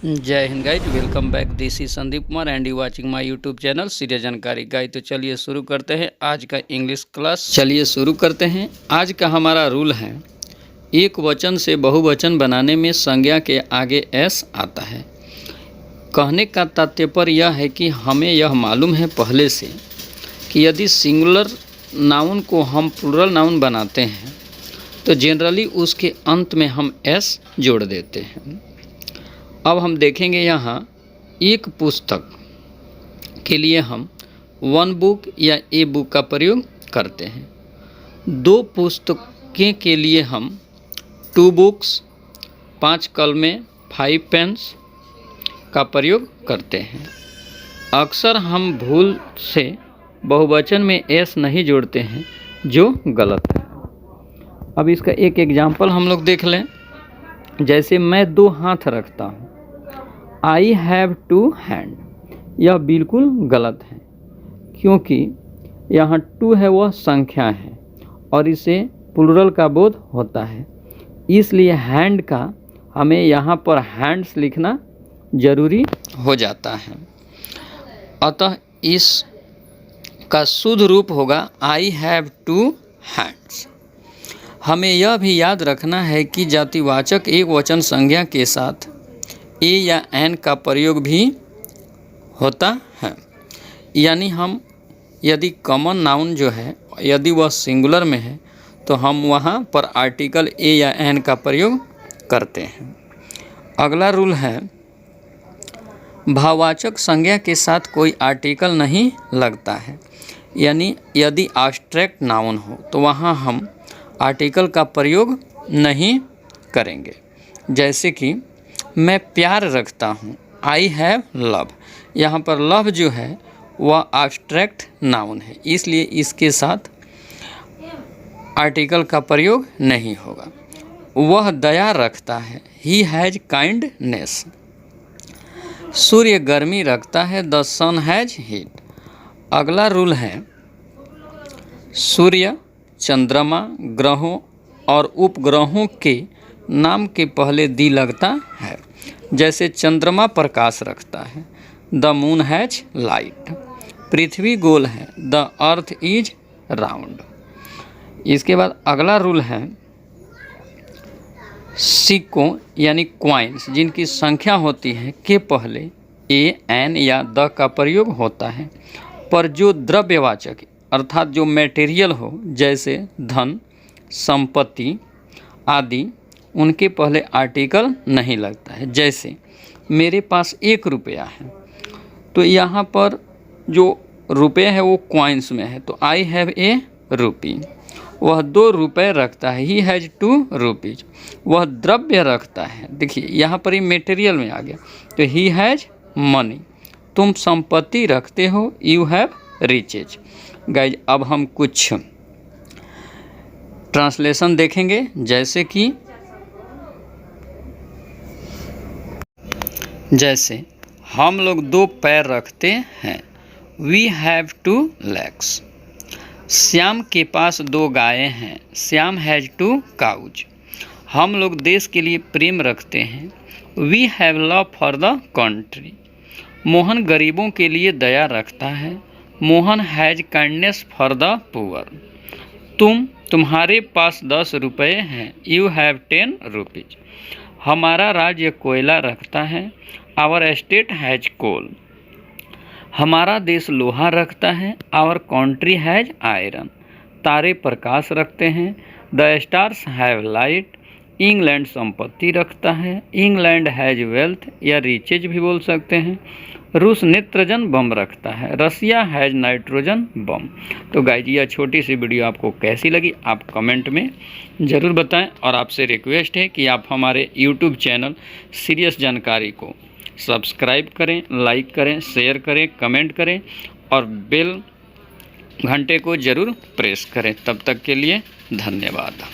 जय Hind guys, welcome back. This is Sandeep Kumar and you watching my YouTube channel serious जानकारी guys. तो चलिए शुरू करते हैं आज का इंग्लिश क्लास। चलिए शुरू करते हैं। आज का हमारा रूल है, एक वचन से बहुवचन बनाने में संज्ञा के आगे एस आता है। कहने का तात्पर्य यह है कि हमें यह मालूम है पहले से कि यदि सिंगुलर नाउन को हम प्लूरल नाउन बनाते हैं तो जनरली उसके अंत में हम एस जोड़ देते हैं। अब हम देखेंगे यहाँ एक पुस्तक के लिए हम वन बुक या ए बुक का प्रयोग करते हैं। दो पुस्तकें के लिए हम टू बुक्स, 5 कलमें, 5 पेन्स का प्रयोग करते हैं। अक्सर हम भूल से बहुवचन में एस नहीं जोड़ते हैं, जो गलत है। अब इसका एक एग्जाम्पल हम लोग देख लें। जैसे मैं 2 हाथ रखता हूँ, आई हैव 2 हैंड। यह बिल्कुल गलत है, क्योंकि यहाँ 2 है वह संख्या है और इसे प्लूरल का बोध होता है, इसलिए हैंड का हमें यहाँ पर हैंड्स लिखना जरूरी हो जाता है। अतः इसका शुद्ध रूप होगा आई हैव 2 हैंड्स। हमें यह भी याद रखना है कि जातिवाचक एक वचन संज्ञा के साथ ए या एन का प्रयोग भी होता है। यानी हम यदि कॉमन नाउन जो है यदि वह सिंगुलर में है तो हम वहाँ पर आर्टिकल ए या एन का प्रयोग करते हैं। अगला रूल है, भाववाचक संज्ञा के साथ कोई आर्टिकल नहीं लगता है। यानी यदि एब्स्ट्रैक्ट नाउन हो तो वहाँ हम आर्टिकल का प्रयोग नहीं करेंगे। जैसे कि मैं प्यार रखता हूँ, आई हैव लव। यहाँ पर लव जो है वह एब्स्ट्रैक्ट नाउन है, इसलिए इसके साथ आर्टिकल का प्रयोग नहीं होगा। वह दया रखता है, ही हैज़ काइंडनेस। सूर्य गर्मी रखता है, द सन हैज़ हीट। अगला रूल है, सूर्य, चंद्रमा, ग्रहों और उपग्रहों के नाम के पहले दी लगता है। जैसे चंद्रमा प्रकाश रखता है, द मून हैज लाइट। पृथ्वी गोल है, द अर्थ इज राउंड। इसके बाद अगला रूल है, सिक्कों यानी क्वाइंस जिनकी संख्या होती है के पहले ए, एन या द का प्रयोग होता है, पर जो द्रव्यवाचक अर्थात जो मटेरियल हो, जैसे धन, संपत्ति आदि, उनके पहले आर्टिकल नहीं लगता है। जैसे मेरे पास 1 रुपया है, तो यहाँ पर जो रुपये है वो क्वाइंस में है, तो आई हैव ए रुपी। वह 2 रुपये रखता है, ही हैज़ 2 रुपीज। वह द्रव्य रखता है, देखिए यहाँ पर ही मटेरियल में आ गया, तो ही हैज़ मनी। तुम संपत्ति रखते हो, यू हैव रिचेज। गाइज अब हम कुछ ट्रांसलेशन देखेंगे। जैसे हम लोग 2 पैर रखते हैं, वी हैव 2 legs। श्याम के पास 2 गायें हैं, श्याम हैज़ 2 cows। हम लोग देश के लिए प्रेम रखते हैं, we have love for the country. Mohan गरीबों के लिए दया रखता है, Mohan has kindness for the poor. तुम्हारे पास 10 रुपये हैं, यू हैव 10 रुपीज। हमारा राज्य कोयला रखता है, आवर स्टेट हैज कोल। हमारा देश लोहा रखता है, आवर कंट्री हैज आयरन। तारे प्रकाश रखते हैं, the stars have light. England संपत्ति रखता है, इंग्लैंड हैज वेल्थ या रिचेज भी बोल सकते हैं। रूस नेत्रजन बम रखता है, रसिया हैज नाइट्रोजन बम। तो गाइज यह छोटी सी वीडियो आपको कैसी लगी आप कमेंट में ज़रूर बताएं, और आपसे रिक्वेस्ट है कि आप हमारे यूट्यूब चैनल सीरियस जानकारी को सब्सक्राइब करें, लाइक करें, शेयर करें, कमेंट करें और बेल घंटे को ज़रूर प्रेस करें। तब तक के लिए धन्यवाद।